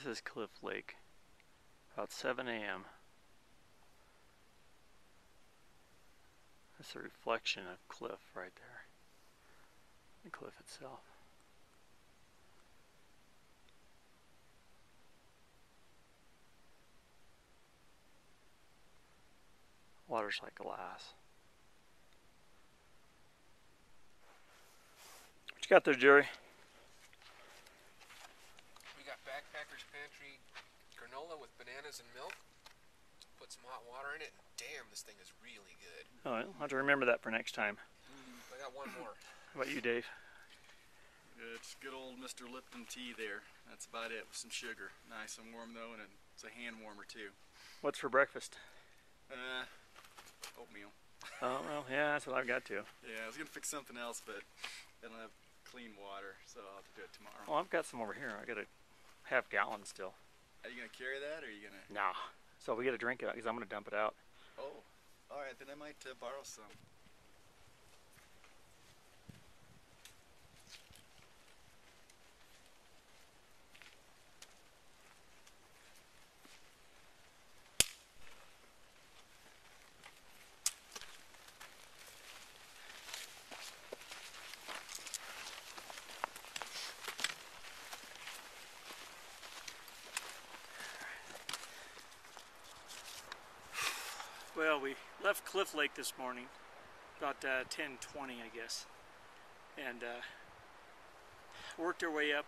is Cliff Lake, about 7 a.m. That's a reflection of cliff right there, the cliff itself. Water's like glass. What you got there, Jerry? We got Backpacker's Pantry granola with bananas and milk. Put some hot water in it, and damn, this thing is really good. Oh, I'll have to remember that for next time. I got one more. How about you, Dave? It's good old Mr. Lipton tea there. That's about it, with some sugar. Nice and warm though, and it's a hand warmer too. What's for breakfast? Oatmeal. Oh, well, yeah, that's what I've got too. Yeah, I was gonna fix something else, but I don't have clean water, so I'll have to do it tomorrow. Well, I've got some over here. I got a half-gallon still. Are you gonna carry that, or are you gonna? Nah. So we got to drink it because I'm gonna dump it out. Oh, all right. Then I might borrow some. Well, we left Cliff Lake this morning, about 10:20, I guess, and worked our way up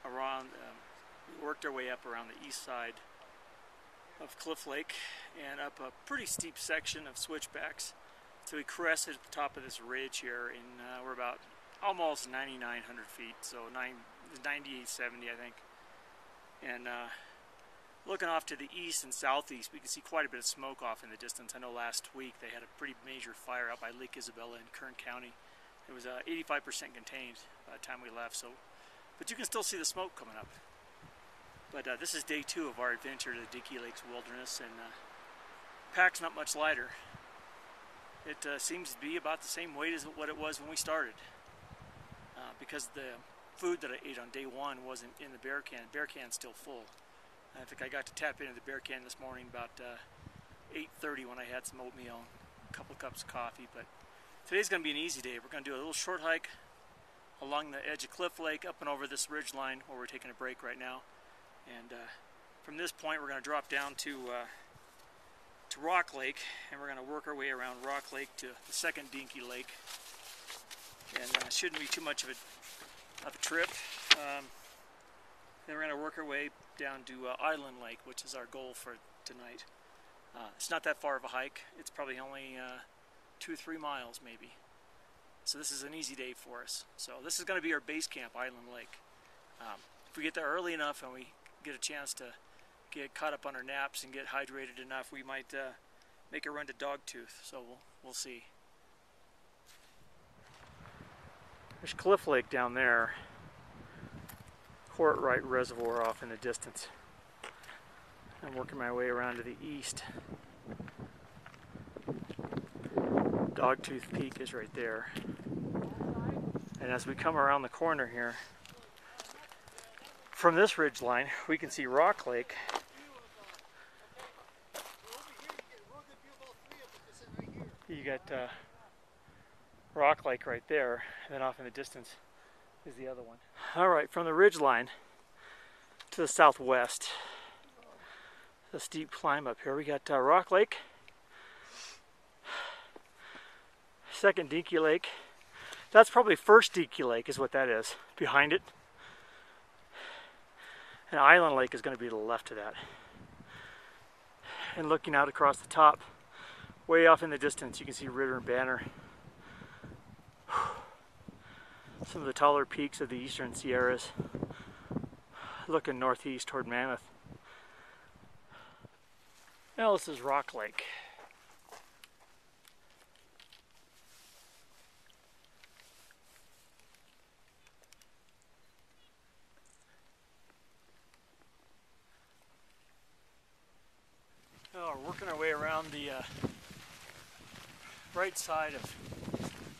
around. The east side of Cliff Lake and up a pretty steep section of switchbacks. So we crested at the top of this ridge here, and we're about almost 9,900 feet, so 9,870, I think, and. Looking off to the east and southeast, we can see quite a bit of smoke off in the distance. I know last week they had a pretty major fire out by Lake Isabella in Kern County. It was 85% contained by the time we left, but you can still see the smoke coming up. But this is day 2 of our adventure to the Dinkey Lakes Wilderness, and pack's not much lighter. It seems to be about the same weight as what it was when we started, because the food that I ate on day 1 wasn't in the bear can. The bear can's still full. I think I got to tap into the bear can this morning about 8:30 when I had some oatmeal, a couple of cups of coffee. But today's going to be an easy day. We're going to do a little short hike along the edge of Cliff Lake, up and over this ridge line where we're taking a break right now. And from this point, we're going to drop down to Rock Lake, and we're going to work our way around Rock Lake to the second Dinkey Lake. And it shouldn't be too much of a trip. Then we're going to work our way down to Island Lake, which is our goal for tonight. It's not that far of a hike. It's probably only 2-3 miles maybe. So this is an easy day for us. So this is going to be our base camp, Island Lake. If we get there early enough and we get a chance to get caught up on our naps and get hydrated enough, we might make a run to Dogtooth. So we'll see. There's Cliff Lake down there. Courtright Reservoir off in the distance. I'm working my way around to the east. Dogtooth Peak is right there. And as we come around the corner here, from this ridge line, we can see Rock Lake. You got Rock Lake right there, and then off in the distance is the other one. Alright, from the ridge line to the southwest, the steep climb up here, we got Rock Lake, second Dinkey Lake. That's probably first Dinkey Lake is what that is, behind it. And Island Lake is going to be to the left of that. And looking out across the top, way off in the distance, you can see Ritter and Banner. Some of the taller peaks of the eastern Sierras, looking northeast toward Mammoth. Now this is Rock Lake. We're working our way around the right side of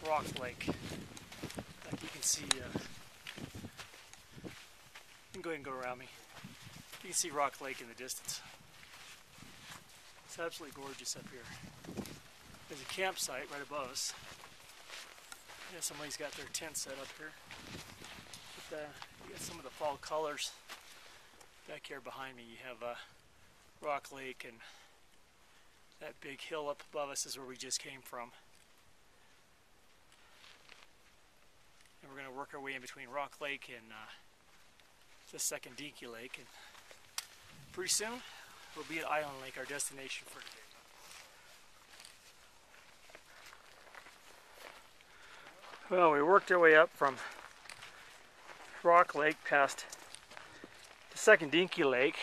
Rock Lake. Like you can see, you can go ahead and go around me. You can see Rock Lake in the distance. It's absolutely gorgeous up here. There's a campsite right above us. Yeah, somebody's got their tent set up here. But, you got some of the fall colors back here behind me. You have Rock Lake, and that big hill up above us is where we just came from. And we're going to work our way in between Rock Lake and the second Dinkey Lake, and pretty soon we'll be at Island Lake, our destination for today. Well, we worked our way up from Rock Lake past the second Dinkey Lake.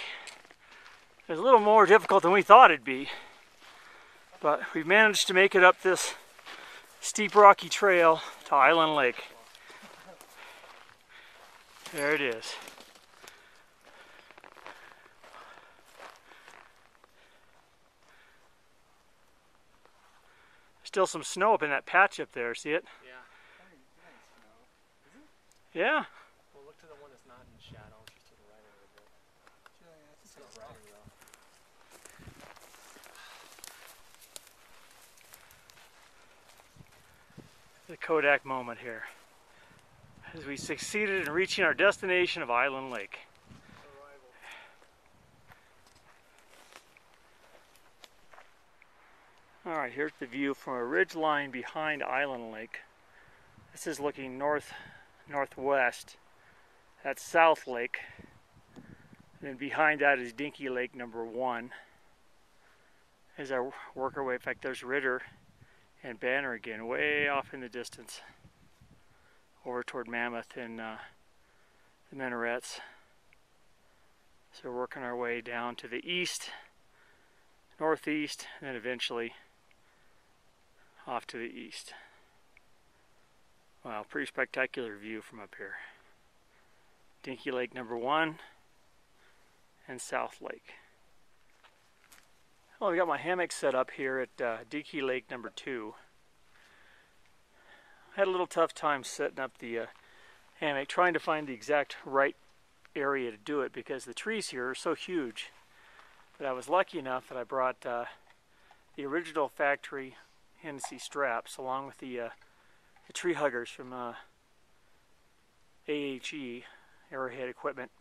It was a little more difficult than we thought it'd be, but we've managed to make it up this steep rocky trail to Island Lake. There it is. Still some snow up in that patch up there, see it? Yeah. Snow. Is it? Yeah. Well, look to the one that's not in shadow, just to the right a little bit. It's to the right though. The Kodak moment here, as we succeeded in reaching our destination of Island Lake. Alright, here's the view from a ridge line behind Island Lake. This is looking northwest. That's South Lake. And then behind that is Dinkey Lake number 1. As I work our way, in fact, there's Ritter and Banner again, way off in the distance, over toward Mammoth and the Minarets. So we're working our way down to the east, northeast, and then eventually off to the east. Wow, pretty spectacular view from up here. Dinkey Lake number 1 and South Lake. Well, we got my hammock set up here at Dinkey Lake number 2. I had a little tough time setting up the hammock, trying to find the exact right area to do it because the trees here are so huge. But I was lucky enough that I brought the original factory Hennessy straps along with the tree huggers from AHE, Arrowhead Equipment.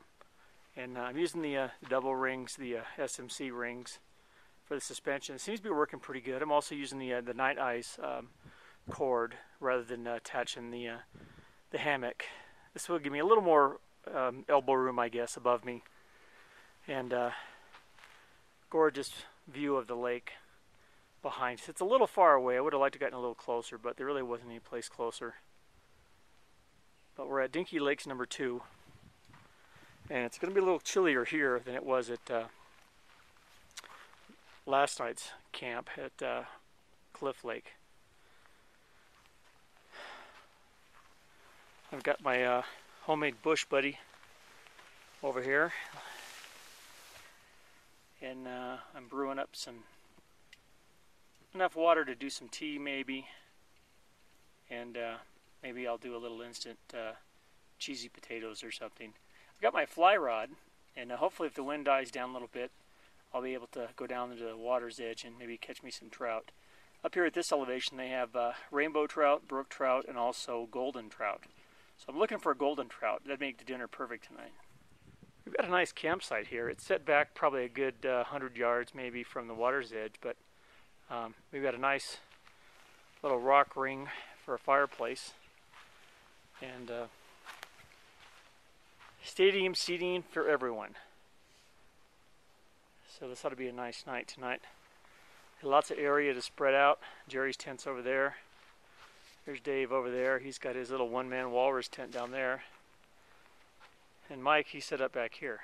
And I'm using the double rings, the SMC rings for the suspension. It seems to be working pretty good. I'm also using the Night Ice cord rather than attaching the hammock. This will give me a little more elbow room, I guess, above me. And gorgeous view of the lake behind us. It's a little far away. I would have liked to have gotten a little closer, but there really wasn't any place closer. But we're at Dinkey Lakes number 2. And it's going to be a little chillier here than it was at last night's camp at Cliff Lake. I've got my homemade bush buddy over here, and I'm brewing up enough water to do some tea maybe, and maybe I'll do a little instant cheesy potatoes or something. I've got my fly rod, and hopefully if the wind dies down a little bit, I'll be able to go down to the water's edge and maybe catch me some trout. Up here at this elevation they have rainbow trout, brook trout, and also golden trout. So I'm looking for a golden trout. That'd make the dinner perfect tonight. We've got a nice campsite here. It's set back probably a good 100 yards maybe from the water's edge, but we've got a nice little rock ring for a fireplace. And stadium seating for everyone. So this ought to be a nice night tonight. Lots of area to spread out. Jerry's tent's over there. There's Dave over there. He's got his little one-man walrus tent down there. And Mike, he's set up back here.